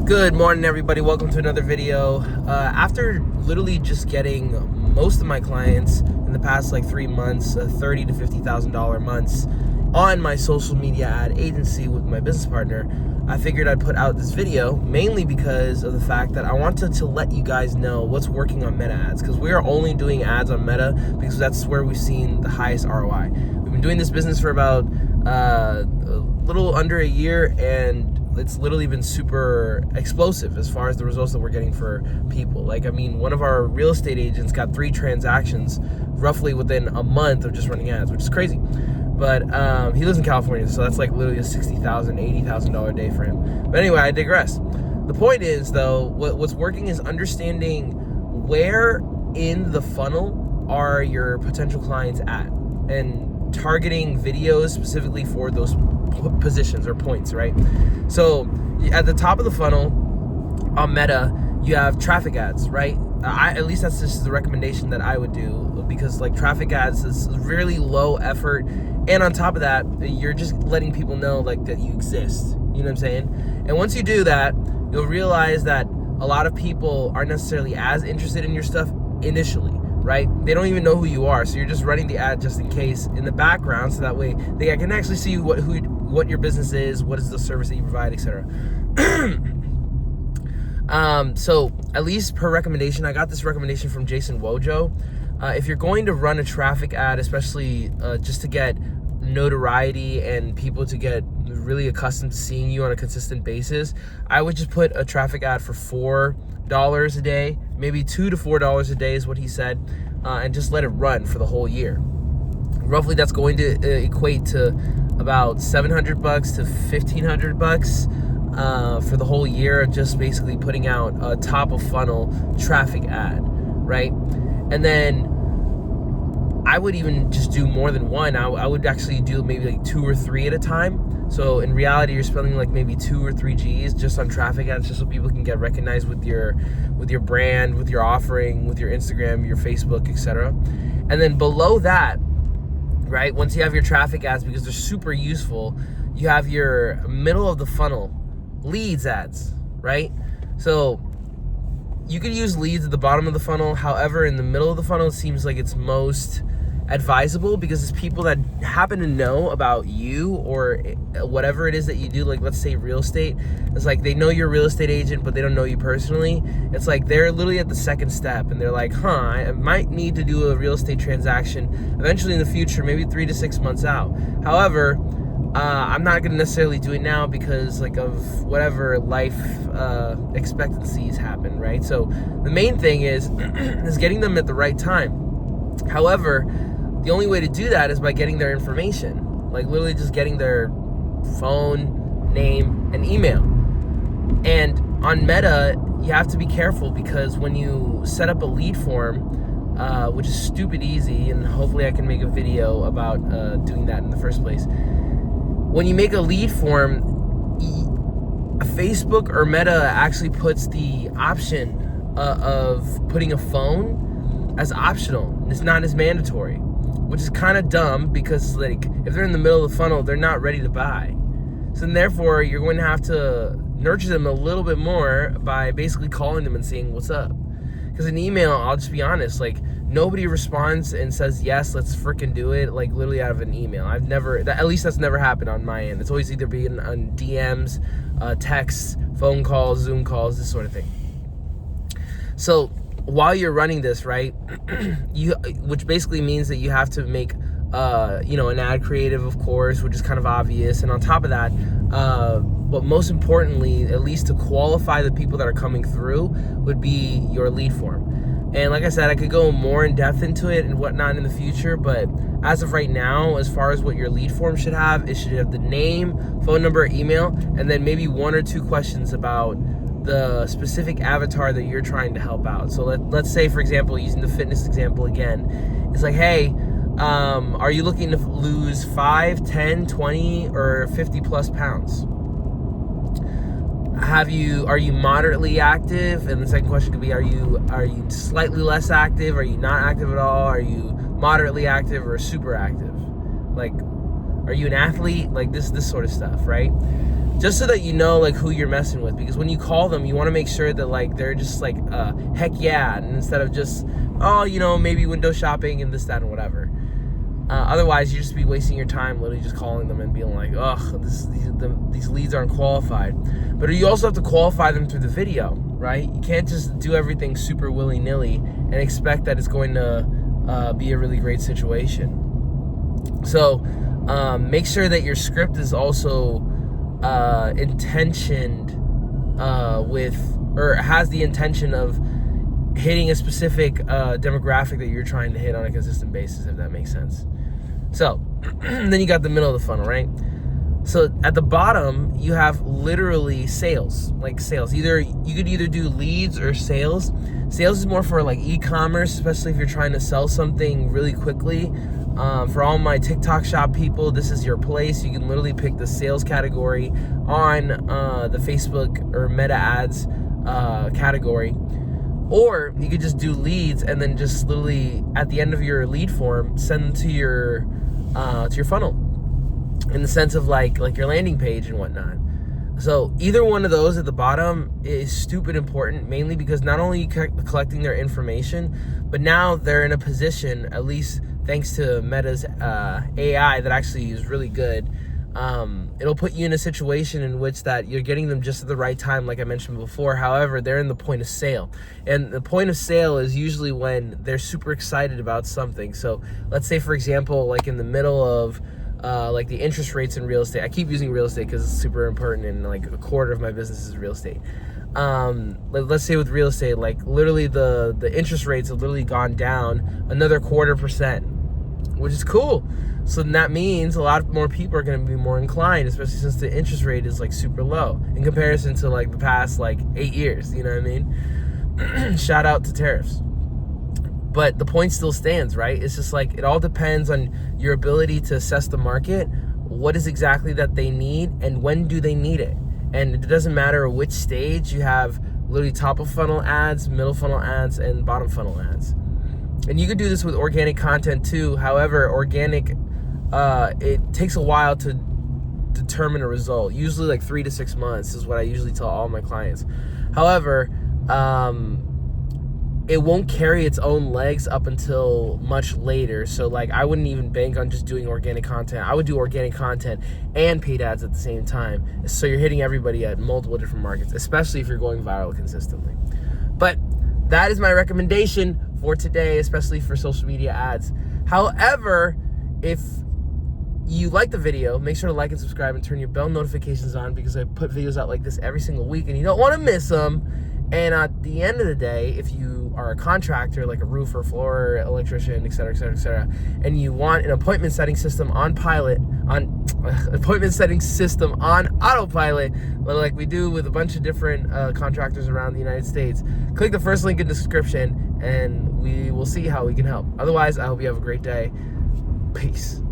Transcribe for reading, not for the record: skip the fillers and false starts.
Good morning, everybody. Welcome to another video. After literally just getting most of my clients in the past like 3 months, $30,000 to $50,000 months on my social media ad agency with my business partner, I figured I'd put out this video mainly because of the fact that I wanted to let you guys know what's working on Meta ads, because we are only doing ads on Meta because that's where we've seen the highest ROI. We've been doing this business for about a little under a year, and it's literally been super explosive as far as the results that we're getting for people. Like, I mean, one of our real estate agents got 3 transactions roughly within a month of just running ads, which is crazy. But he lives in California, so that's like literally a $60,000, $80,000 a day for him. But anyway, I digress. The point is, though, what's working is understanding where in the funnel are your potential clients at, and targeting videos specifically for those positions or points, right? So at the top of the funnel on Meta, you have traffic ads, right? At least that's just the recommendation that I would do, because like traffic ads is really low effort, and on top of that, you're just letting people know like that you exist. You know what I'm saying? And once you do that, you'll realize that a lot of people aren't necessarily as interested in your stuff initially, right? They don't even know who you are, so you're just running the ad just in case in the background, so that way they can actually see what your business is, what is the service that you provide, etc. So at least per recommendation, I got this recommendation from Jason Wojo. If you're going to run a traffic ad, especially just to get notoriety and people to get really accustomed to seeing you on a consistent basis, I would just put a traffic ad for $4 a day, maybe $2 to $4 a day is what he said, and just let it run for the whole year. Roughly, that's going to equate to about $700 to $1,500 for the whole year of just basically putting out a top of funnel traffic ad, right? And then I would even just do more than one. I would actually do maybe like 2 or 3 at a time. So in reality, you're spending like maybe 2 or 3 G's just on traffic ads, just so people can get recognized with your brand, with your offering, with your Instagram, your Facebook, etc. And then below that, right, once you have your traffic ads, because they're super useful, you have your middle of the funnel leads ads, right? So you could use leads at the bottom of the funnel. However, in the middle of the funnel, it seems like it's most advisable, because it's people that happen to know about you or whatever it is that you do. Like, let's say real estate. It's like they know you're a real estate agent, but they don't know you personally. It's like they're literally at the second step, and they're like, I might need to do a real estate transaction eventually in the future, maybe 3 to 6 months out. However, I'm not going to necessarily do it now because like of whatever life expectancies happen, right? So the main thing is getting them at the right time. However, the only way to do that is by getting their information, like literally just getting their phone, name, and email. And on Meta, you have to be careful, because when you set up a lead form, which is stupid easy, and hopefully I can make a video about doing that in the first place. When you make a lead form, Facebook or Meta actually puts the option of putting a phone as optional. It's not as mandatory, which is kind of dumb, because like if they're in the middle of the funnel, they're not ready to buy. So therefore, you're going to have to nurture them a little bit more by basically calling them and saying, what's up? Because an email, I'll just be honest, like nobody responds and says, yes, let's freaking do it, like literally out of an email. At least that's never happened on my end. It's always either been on DMs, texts, phone calls, Zoom calls, this sort of thing. So while you're running this, right, which basically means that you have to make, an ad creative, of course, which is kind of obvious. And on top of that, but most importantly, at least to qualify the people that are coming through, would be your lead form. And like I said, I could go more in depth into it and whatnot in the future, but as of right now, as far as what your lead form should have, it should have the name, phone number, email, and then maybe 1 or 2 questions about the specific avatar that you're trying to help out. So let's say, for example, using the fitness example again, it's like, hey, are you looking to lose 5, 10, 20, or 50 plus pounds? Are you moderately active? And the second question could be, are you slightly less active? Are you not active at all? Are you moderately active or super active? Like, are you an athlete? Like this sort of stuff, right? just so that you know like who you're messing with, because when you call them, you want to make sure that like they're just like heck yeah, and instead of just, oh, you know, maybe window shopping and this, that, and whatever. Otherwise, you just be wasting your time literally just calling them and being like, ugh, these leads aren't qualified. But you also have to qualify them through the video, right? You can't just do everything super willy-nilly and expect that it's going to be a really great situation. So make sure that your script is also intentioned with, or has the intention of hitting a specific demographic that you're trying to hit on a consistent basis, if that makes sense. So then you got the middle of the funnel, right? So at the bottom, you have literally sales, like sales. You could either do leads or sales. Sales is more for like e-commerce, especially if you're trying to sell something really quickly. For all my TikTok shop people, this is your place. You can literally pick the sales category on the Facebook or Meta ads category. Or you could just do leads and then just literally at the end of your lead form, send them to your funnel, in the sense of like your landing page and whatnot. So either one of those at the bottom is stupid important, mainly because not only are you collecting their information, but now they're in a position, at least thanks to Meta's AI that actually is really good. It'll put you in a situation in which that you're getting them just at the right time, like I mentioned before. However, they're in the point of sale, and the point of sale is usually when they're super excited about something. So let's say, for example, like in the middle of like the interest rates in real estate. I keep using real estate because it's super important, and like a quarter of my business is real estate. Let's say with real estate, like literally the interest rates have literally gone down another 0.25%, which is cool. So then that means a lot more people are going to be more inclined, especially since the interest rate is like super low in comparison to like the past like 8 years, you know what I mean? Shout out to tariffs. But the point still stands, right? It's just like, it all depends on your ability to assess the market, what is exactly that they need, and when do they need it. And it doesn't matter which stage. You have literally top of funnel ads, middle funnel ads, and bottom funnel ads. And you could do this with organic content too. However, organic, it takes a while to determine a result. Usually like 3 to 6 months is what I usually tell all my clients. However, it won't carry its own legs up until much later. So like, I wouldn't even bank on just doing organic content. I would do organic content and paid ads at the same time. So you're hitting everybody at multiple different markets, especially if you're going viral consistently. But that is my recommendation for today, especially for social media ads. However, if you like the video, make sure to like and subscribe and turn your bell notifications on, because I put videos out like this every single week and you don't want to miss them. And at the end of the day, if you are a contractor, like a roofer, floor, electrician, et cetera, et cetera, et cetera, and you want an appointment setting system on autopilot, like we do with a bunch of different contractors around the United States, click the first link in the description and we will see how we can help. Otherwise, I hope you have a great day. Peace.